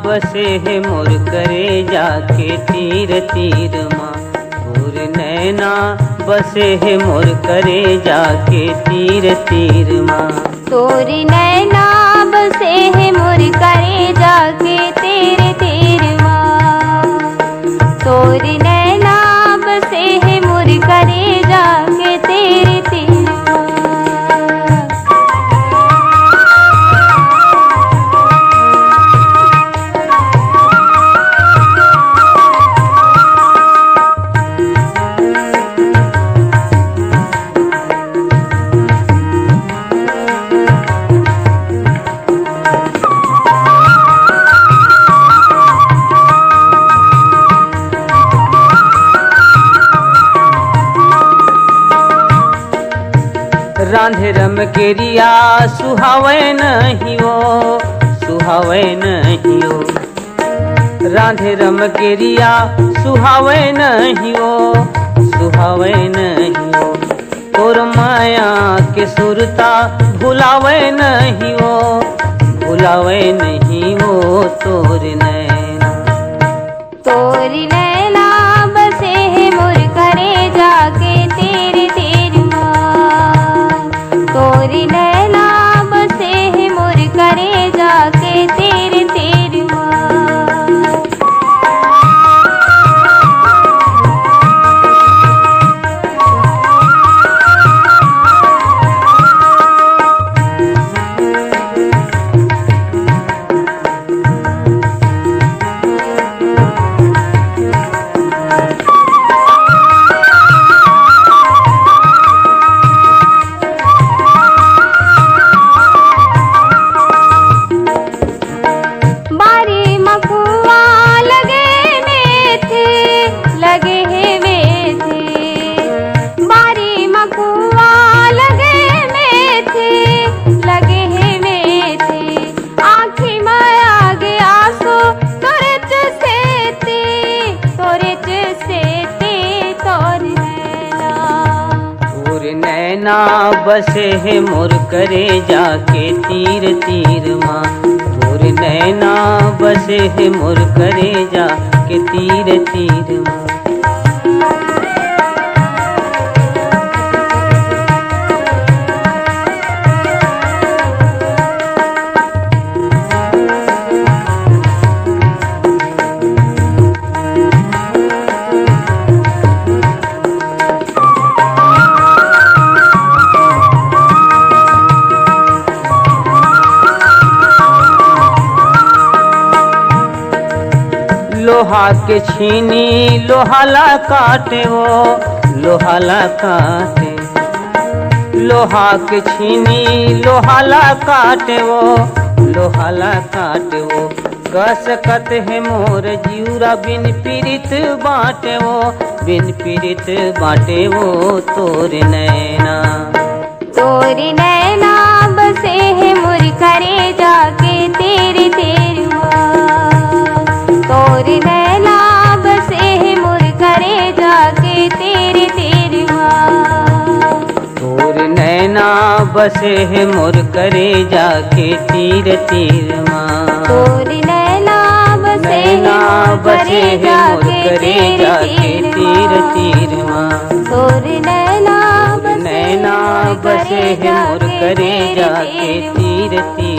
बसे है मोर करे जाके तीर तीर माँ। मोर नैना बसे है मोर करे जाके तीर तीर माँ। तोर नैना बसे है मोर करे जाके तीर तीर माँ। तोर नैना बसे है मोर करे जाके तीर तीर माँ। रांधे रम केरिया सुहावे नहीं हो, सुहावे नहीं हो। रांधे रम केरिया सुहावे नहीं हो, सुहावे नहीं हो। और माया के सुरता भुलावे नहीं हो, भुलावे नहीं हो। तोर नैना, तोर नैना बसे है मोर करे जाके तीर तीर माँ। तोर नैना बसे है मोर करे जाके तीर तीर माँ। नैना बसे है मोर करे जाके तीर तीर माँ। तोर नैना बसे है मोर करे जाके तीर तीर माँ। लोहा के छीनी लोहाला काटे वो, लोहाला काटे। लोहा के छीनी लोहाला काटे वो, लोहाला काटे वो। कसकत है मोर जिउरा बिन पीड़ित बाटे वो, बिन पीड़ित बाटे वो। तोर नैना, तोर नैना बसे है मोर करे जाके तीर तीर माँ। तोर नैना बसे है मोर करे जाके तीर तीर माँ। तोर नैना बसे है मोर करे जाके तीर तीर माँ। तोर नैना बसे है मोर करे जाके तीर तीर माँ। तोर नैना बसे है मोर करे जाके तीर तीर।